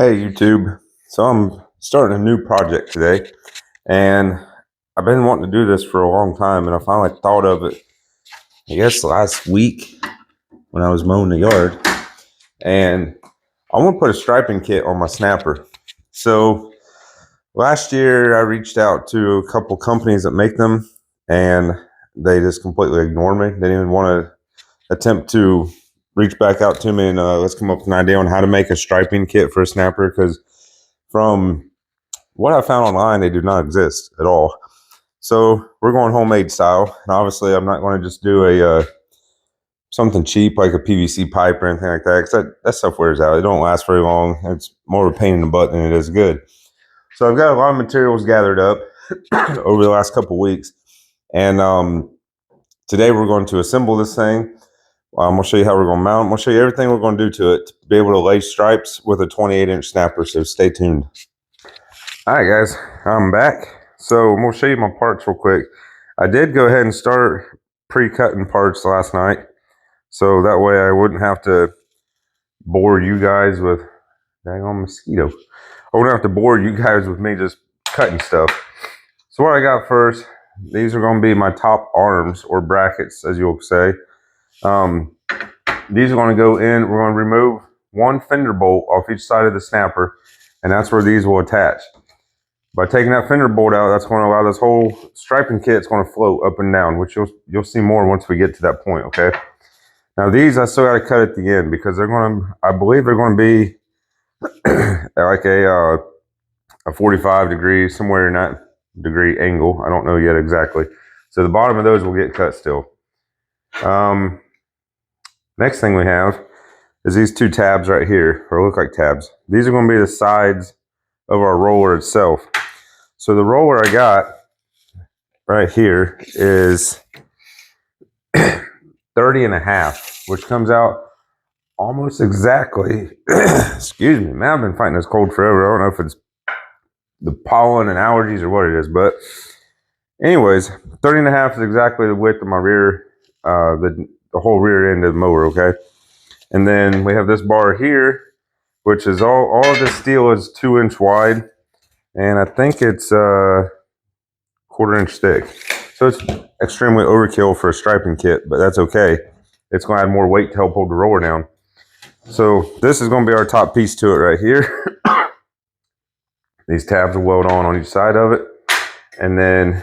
Hey YouTube, so I'm starting a new project today, and I've been wanting to do this for a long time, and I finally thought of it, I guess last week when I was mowing the yard, and I want to put a striping kit on my snapper. So last year I reached out to a couple companies that make them, and they just completely ignored me. They didn't even want to attempt to reach back out to me and let's come up with an idea on how to make a striping kit for a snapper, because from what I found online, they do not exist at all. So we're going homemade style, and obviously I'm not going to just do a something cheap like a PVC pipe or anything like that, because that stuff wears out. It don't last very long. It's more of a pain in the butt than it is good. So I've got a lot of materials gathered up over the last couple weeks, and today we're going to assemble this thing. I'm going to show you how we're going to mount. I'm going to show you everything we're going to do to it to be able to lay stripes with a 28-inch snapper, so stay tuned. All right, guys, I'm back. So I'm going to show you my parts real quick. I did go ahead and start pre-cutting parts last night, so that way I wouldn't have to bore you guys with, dang on mosquito. I wouldn't have to bore you guys with me just cutting stuff. So what I got first, these are going to be my top arms, or brackets, as you'll say. These are going to go in. We're going to remove one fender bolt off each side of the snapper, and that's where these will attach. By taking that fender bolt out, that's going to allow this whole striping kit going to float up and down, which you'll see more once we get to that point, okay? Now these I still got to cut at the end because they're going to, I believe they're going to be like a 45 degrees, somewhere in that degree angle. I don't know yet exactly. So the bottom of those will get cut still. Next thing we have is these two tabs right here, or look like tabs. These are going to be the sides of our roller itself. So the roller I got right here is 30.5, which comes out almost exactly, excuse me, man, I've been fighting this cold forever. I don't know if it's the pollen and allergies or what it is, but anyways, 30.5 is exactly the width of my rear, the whole rear end of the mower, okay? And then we have this bar here, which is all of this steel is 2-inch wide, and I think it's 1/4-inch thick. So it's extremely overkill for a striping kit, but that's okay. It's going to add more weight to help hold the roller down. So this is going to be our top piece to it right here. These tabs will weld on each side of it, and then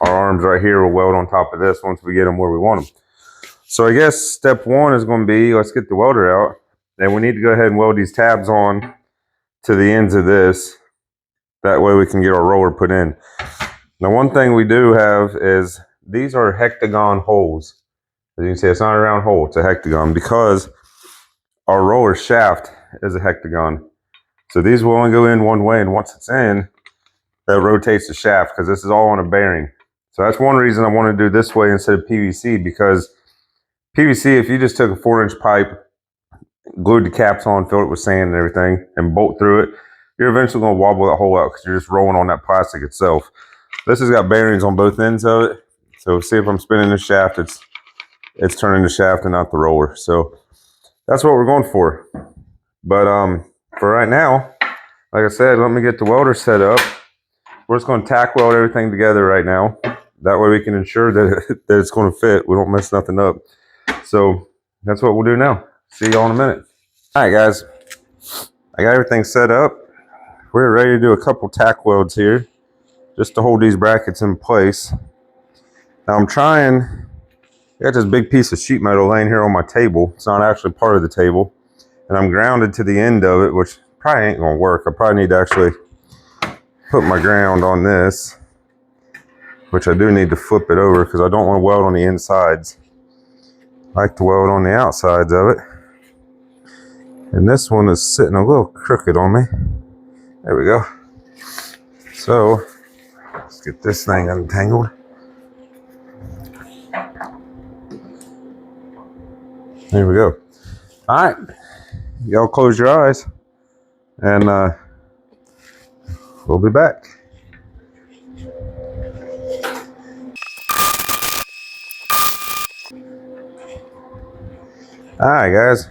our arms right here will weld on top of this once we get them where we want them. So I guess step one is going to be, let's get the welder out, and we need to go ahead and weld these tabs on to the ends of this. That way we can get our roller put in. Now one thing we do have is these are hectagon holes. As you can see, it's not a round hole, it's a hectagon, because our roller shaft is a hectagon. So these will only go in one way, and once it's in, that rotates the shaft, because this is all on a bearing. So that's one reason I want to do this way instead of PVC, because PVC, if you just took a 4-inch pipe, glued the caps on, filled it with sand and everything, and bolt through it, you're eventually going to wobble that hole out because you're just rolling on that plastic itself. This has got bearings on both ends of it. So see, if I'm spinning the shaft, it's turning the shaft and not the roller. So that's what we're going for. But for right now, like I said, let me get the welder set up. We're just going to tack weld everything together right now. That way we can ensure that it's going to fit. We don't mess nothing up. So that's what we'll do now. See y'all in a minute. All right, guys. I got everything set up. We're ready to do a couple tack welds here, just to hold these brackets in place. Now I'm trying, I got this big piece of sheet metal laying here on my table. It's not actually part of the table. And I'm grounded to the end of it, which probably ain't gonna work. I probably need to actually put my ground on this, which I do need to flip it over because I don't want to weld on the insides. I like to weld on the outsides of it. And this one is sitting a little crooked on me. There we go. So let's get this thing untangled. There we go. All right, y'all close your eyes, and we'll be back. All right, guys.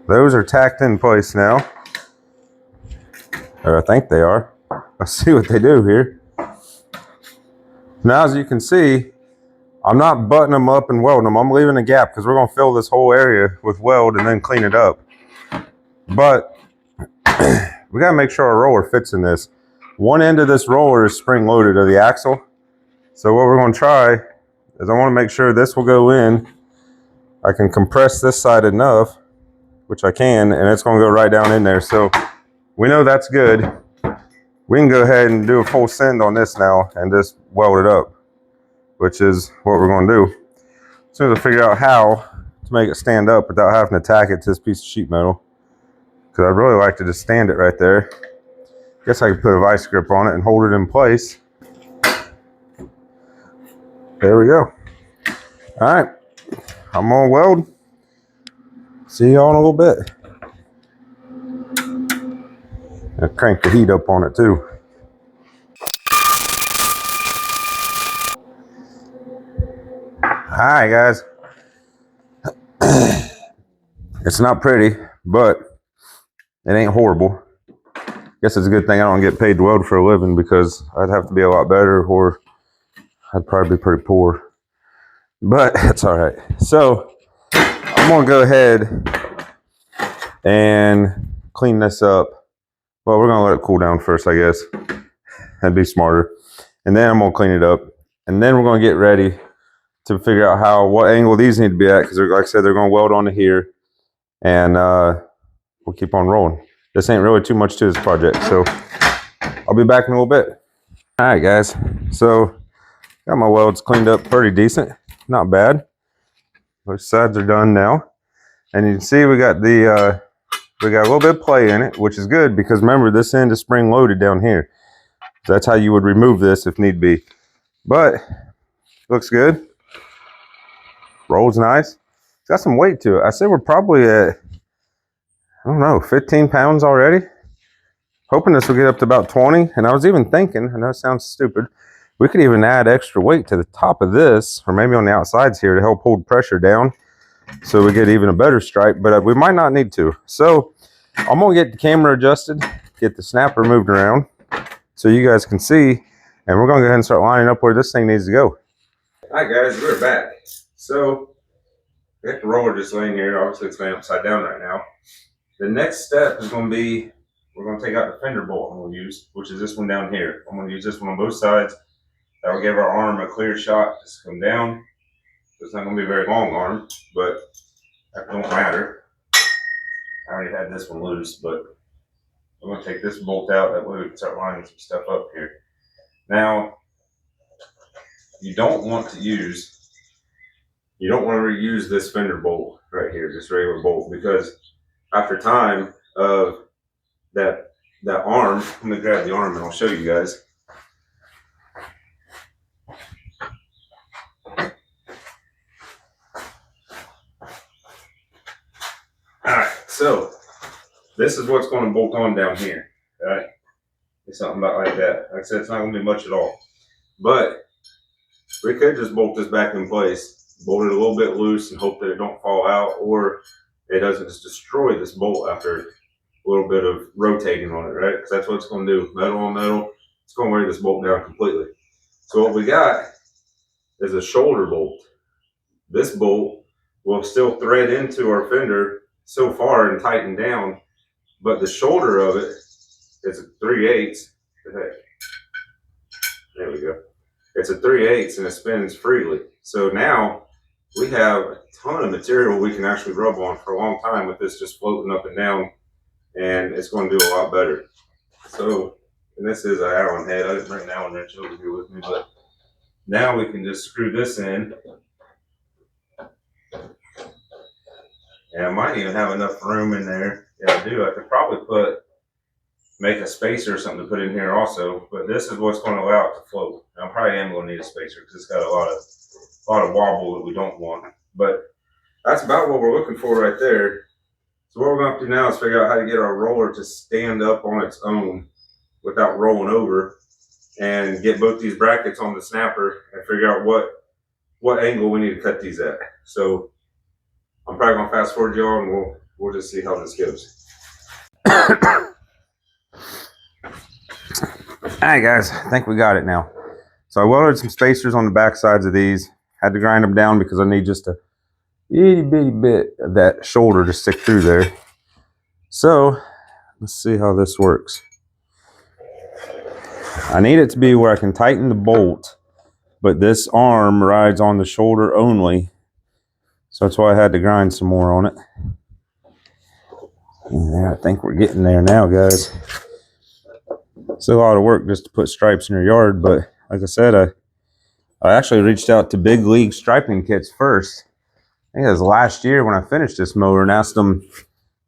Those are tacked in place now. or I think they are. Let's see what they do here. Now, as you can see, I'm not buttoning them up and welding them. I'm leaving a gap because we're going to fill this whole area with weld and then clean it up. But we got to make sure our roller fits in this. One end of this roller is spring loaded to the axle. So what we're going to try is I want to make sure this will go in. I can compress this side enough, which I can, and it's going to go right down in there. So we know that's good. We can go ahead and do a full send on this now and just weld it up, which is what we're going to do. As soon as I figure out how to make it stand up without having to tack it to this piece of sheet metal, because I'd really like to just stand it right there. Guess I could put a vice grip on it and hold it in place. There we go. All right, I'm gonna weld. See y'all in a little bit. I crank the heat up on it too. All right, guys. It's not pretty, but it ain't horrible. Guess it's a good thing I don't get paid to weld for a living, because I'd have to be a lot better, or I'd probably be pretty poor. But that's all right. So I'm gonna go ahead and clean this up. Well, we're gonna let it cool down first, I guess. That'd be smarter. And then I'm gonna clean it up. And then we're gonna get ready to figure out what angle these need to be at, because like I said, they're gonna weld onto here. And we'll keep on rolling. This ain't really too much to this project, so I'll be back in a little bit. All right, guys. So got my welds cleaned up pretty decent. Not bad. Both sides are done now. And you can see we got a little bit of play in it, which is good, because remember, this end is spring loaded down here. So that's how you would remove this if need be. But looks good. Rolls nice. It's got some weight to it. I say we're probably at, I don't know, 15 pounds already. Hoping this will get up to about 20. And I was even thinking, I know it sounds stupid, we could even add extra weight to the top of this, or maybe on the outsides here, to help hold pressure down, so we get even a better strike, but we might not need to. So I'm gonna get the camera adjusted, get the snapper moved around so you guys can see, and we're gonna go ahead and start lining up where this thing needs to go. All right, guys, we're back. So we got the roller just laying here. Obviously it's laying upside down right now. The next step is gonna be, we're gonna take out the fender bolt I'm gonna use, which is this one down here. I'm gonna use this one on both sides. That will give our arm a clear shot to come down. It's not going to be a very long arm, but that don't matter. I already had this one loose, but I'm going to take this bolt out. That way we can start lining some stuff up here. Now, you don't want to reuse this fender bolt right here, this regular bolt, because after time of that arm, let me grab the arm and I'll show you guys. So this is what's going to bolt on down here, right? It's something about like that. Like I said, it's not going to be much at all. But we could just bolt this back in place, bolt it a little bit loose and hope that it don't fall out, or it doesn't just destroy this bolt after a little bit of rotating on it, right? Because that's what it's going to do. Metal on metal, it's going to wear this bolt down completely. So what we got is a shoulder bolt. This bolt will still thread into our fender so far and tighten down, but the shoulder of it is a 3/8. There we go. It's a 3/8 and it spins freely. So now we have a ton of material we can actually rub on for a long time with this just floating up and down, and it's going to do a lot better. So, and this is an Allen head. I didn't bring an Allen wrench over here with me, but now we can just screw this in. And I might even have enough room in there. Yeah, I do. I could probably make a spacer or something to put in here also, but this is what's going to allow it to float. I probably am going to need a spacer because it's got a lot of wobble that we don't want. But that's about what we're looking for right there. So what we're going to have to do now is figure out how to get our roller to stand up on its own without rolling over, and get both these brackets on the snapper and figure out what angle we need to cut these at. So I'm probably going to fast forward y'all, and we'll just see how this goes. All right, guys, I think we got it now. So I welded some spacers on the back sides of these. Had to grind them down because I need just a itty bitty bit of that shoulder to stick through there. So let's see how this works. I need it to be where I can tighten the bolt, but this arm rides on the shoulder only. So that's why I had to grind some more on it. Yeah, I think we're getting there now, guys. It's a lot of work just to put stripes in your yard, but like I said, I actually reached out to Big League striping kits first. I think it was last year when I finished this mower and asked them,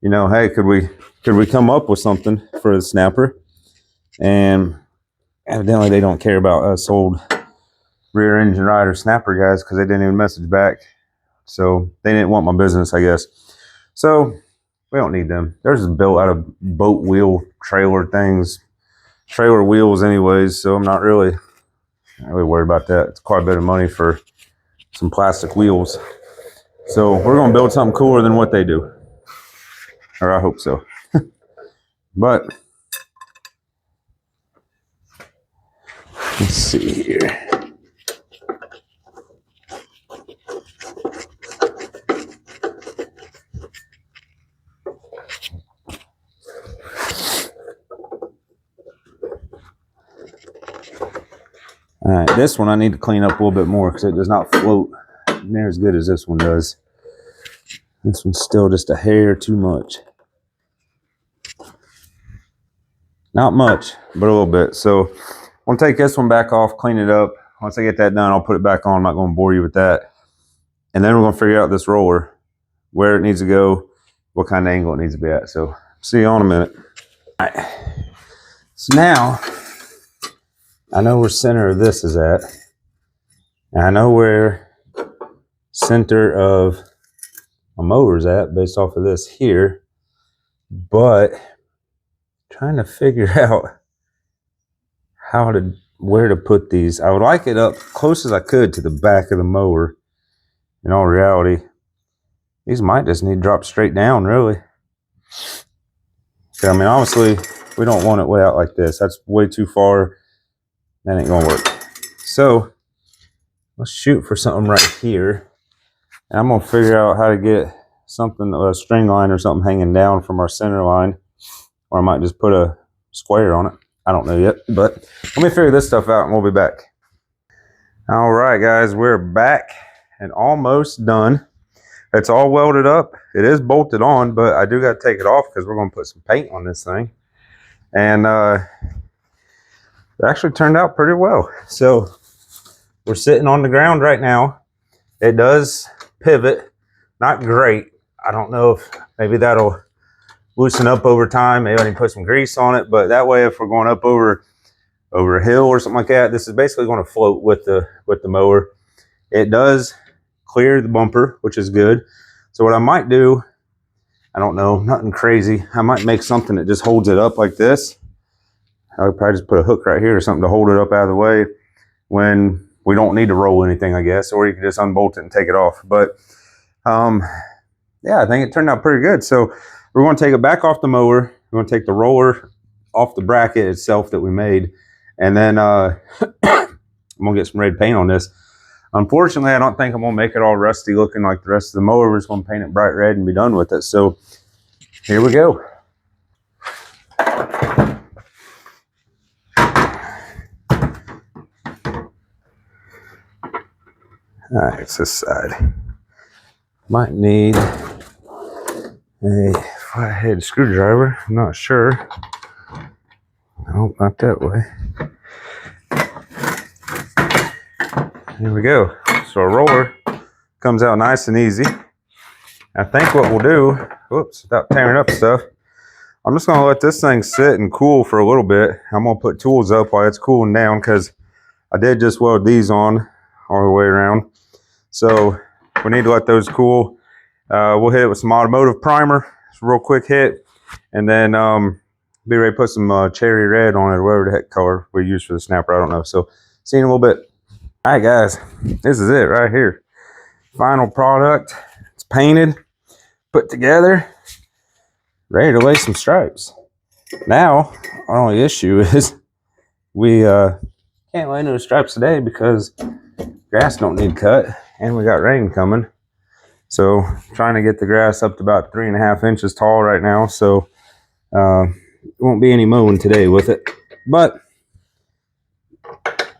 you know, hey, could we come up with something for the Snapper? And evidently they don't care about us old rear engine rider Snapper guys because they didn't even message back. So they didn't want my business, I guess. So we don't need them. They're just built out of boat wheel trailer things, trailer wheels anyways. So I'm not really worried about that. It's quite a bit of money for some plastic wheels. So we're going to build something cooler than what they do. Or I hope so. But let's see here. All right, this one I need to clean up a little bit more because it does not float near as good as this one does. This one's still just a hair too much. Not much, but a little bit. So I'm going to take this one back off, clean it up. Once I get that done, I'll put it back on. I'm not going to bore you with that. And then we're going to figure out this roller, where it needs to go, what kind of angle it needs to be at. So see you in a minute. All right. So now I know where center of this is at. And I know where center of my mower is at based off of this here. But trying to figure out where to put these. I would like it up close as I could to the back of the mower. In all reality, these might just need to drop straight down, really. I mean, obviously, we don't want it way out like this. That's way too far. That ain't gonna work. So let's shoot for something right here. And I'm gonna figure out how to get something, a string line or something hanging down from our center line. Or I might just put a square on it. I don't know yet, but let me figure this stuff out and we'll be back. All right, guys, we're back and almost done. It's all welded up. It is bolted on, but I do got to take it off because we're going to put some paint on this thing. And it actually turned out pretty well. So we're sitting on the ground right now. It does pivot, not great. I don't know if maybe that'll loosen up over time. Maybe I need to put some grease on it, but that way if we're going up over a hill or something like that, this is basically going to float with the mower. It does clear the bumper, which is good. So what I might do, I don't know, nothing crazy. I might make something that just holds it up like this. I would probably just put a hook right here or something to hold it up out of the way when we don't need to roll anything, I guess, or you can just unbolt it and take it off. But yeah, I think it turned out pretty good. So we're going to take it back off the mower. We're going to take the roller off the bracket itself that we made. And then I'm going to get some red paint on this. Unfortunately, I don't think I'm going to make it all rusty looking like the rest of the mower. We're just going to paint it bright red and be done with it. So here we go. All right, it's this side. Might need a flathead screwdriver. I'm not sure. Nope, not that way. Here we go. So our roller comes out nice and easy. I think what we'll do, whoops, without tearing up stuff, I'm just going to let this thing sit and cool for a little bit. I'm going to put tools up while it's cooling down because I did just weld these on all the way around. So we need to let those cool. We'll hit it with some automotive primer. It's a real quick hit. And then be ready to put some cherry red on it, or whatever the heck color we use for the Snapper. I don't know. So see you in a little bit. All right, guys, this is it right here. Final product. It's painted, put together, ready to lay some stripes. Now, our only issue is we can't lay no stripes today because grass don't need cut, and we got rain coming. So trying to get the grass up to about 3.5 inches tall right now. So there won't be any mowing today with it, but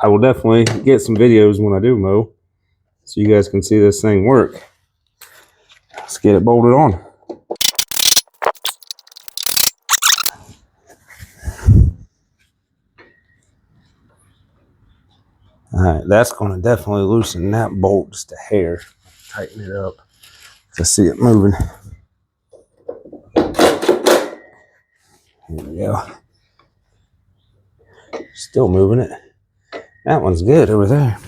I will definitely get some videos when I do mow, so you guys can see this thing work. Let's get it bolted on. All right, that's going to definitely loosen that bolt just a hair. Tighten it up to see it moving. Here we go. Still moving it. That one's good over there.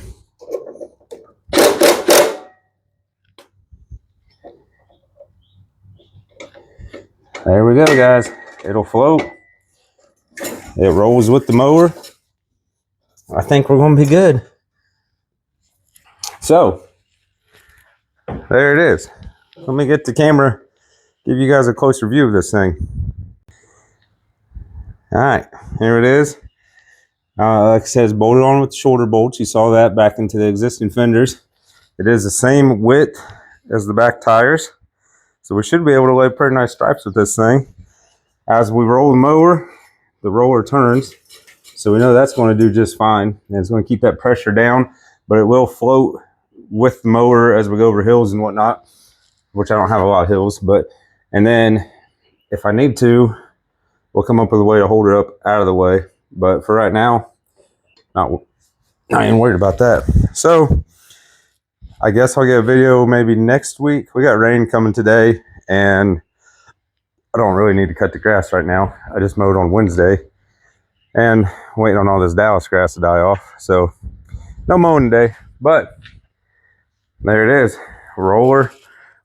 There we go, guys. It'll float. It rolls with the mower. I think we're going to be good. So, there it is. Let me get the camera, give you guys a closer view of this thing. All right, here it is. Like I said, it's bolted on with shoulder bolts. You saw that back into the existing fenders. It is the same width as the back tires. So we should be able to lay pretty nice stripes with this thing. As we roll the mower, the roller turns. So we know that's going to do just fine. And it's going to keep that pressure down, but it will float with the mower as we go over hills and whatnot, which I don't have a lot of hills. And then if I need to, we'll come up with a way to hold it up out of the way. But for right now, not even worried about that. So I guess I'll get a video maybe next week. We got rain coming today, and I don't really need to cut the grass right now. I just mowed on Wednesday and waiting on all this Dallas grass to die off. So no mowing today, but there it is. Roller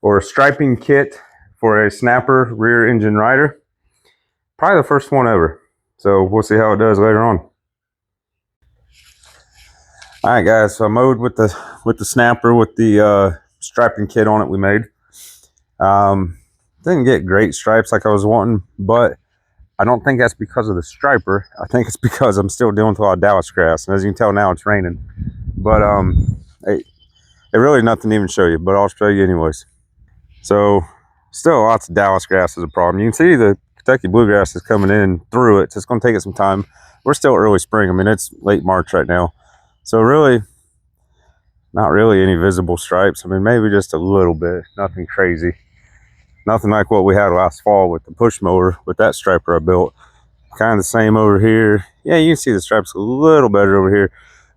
or striping kit for a Snapper rear engine rider. Probably the first one ever. So we'll see how it does later on. All right, guys. So I mowed with the Snapper with the striping kit on it we made. Didn't get great stripes like I was wanting, but I don't think that's because of the striper. I think it's because I'm still dealing with a lot of Dallas grass, and as you can tell now, it's raining. But it really nothing to even show you, but I'll show you anyways. So still lots of Dallas grass is a problem. You can see the Kentucky bluegrass is coming in through it. So it's going to take it some time. We're still early spring. I mean, it's late March right now. So really, not really any visible stripes. I mean, maybe just a little bit, nothing crazy. Nothing like what we had last fall with the push mower with that striper I built. Kind of the same over here. Yeah, you can see the stripes a little better over here.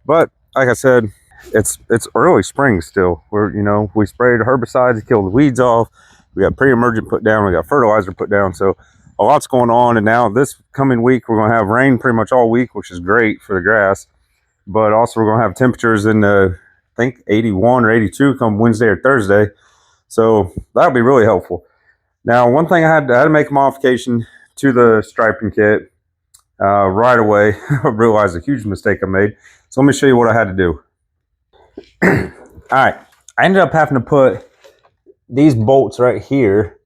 But like I said, it's early spring still. We sprayed herbicides to kill the weeds off. We got pre-emergent put down. We got fertilizer put down. So a lot's going on. And now this coming week, we're going to have rain pretty much all week, which is great for the grass. But also we're going to have temperatures in the, I think 81 or 82 come Wednesday or Thursday. So that'll be really helpful. Now, one thing I had to make a modification to the striping kit right away. I realized a huge mistake I made. So let me show you what I had to do. All right, I ended up having to put these bolts right here.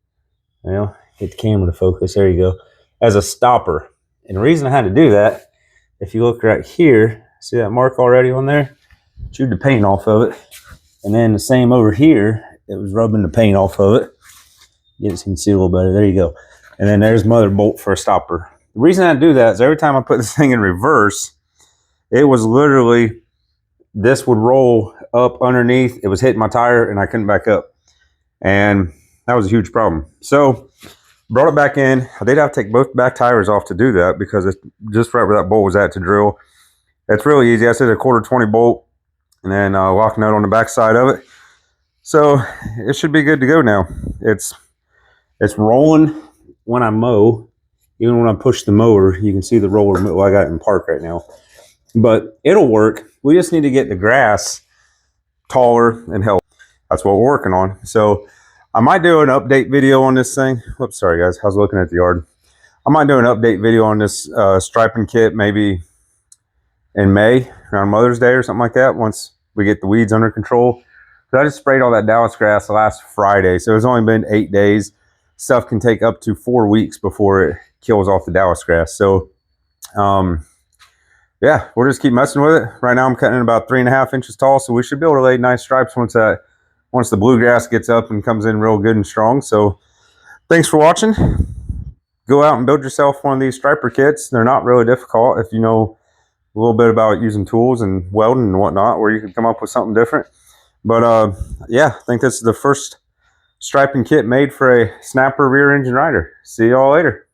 Well, get the camera to focus. There you go. As a stopper. And the reason I had to do that, if you look right here, see that mark already on there? Chewed the paint off of it. And then the same over here, it was rubbing the paint off of it. You can see a little better. There you go. And then there's my other bolt for a stopper. The reason I do that is every time I put this thing in reverse, it was literally, this would roll up underneath. It was hitting my tire and I couldn't back up. And that was a huge problem. So brought it back in. I did have to take both back tires off to do that because it's just right where that bolt was at to drill. It's really easy. I said a 1/4 20 bolt and then lock nut on the back side of it. So it should be good to go now. It's rolling when I mow. Even when I push the mower, you can see the roller. Well, I got it in park right now. But it'll work. We just need to get the grass taller and healthy. That's what we're working on. So I might do an update video on this thing. Whoops, sorry guys. I was looking at the yard. I might do an update video on this striping kit maybe in May, around Mother's Day or something like that, once we get the weeds under control. I just sprayed all that Dallas grass last Friday, so it's only been 8 days. Stuff can take up to 4 weeks before it kills off the Dallas grass. So yeah, we'll just keep messing with it. Right now I'm cutting it about 3.5 inches tall, so we should be able to lay nice stripes once the bluegrass gets up and comes in real good and strong. So thanks for watching. Go out and build yourself one of these striper kits. They're not really difficult if you know a little bit about using tools and welding and whatnot, where you can come up with something different. But yeah, I think this is the first striping kit made for a Snapper rear engine rider. See y'all later.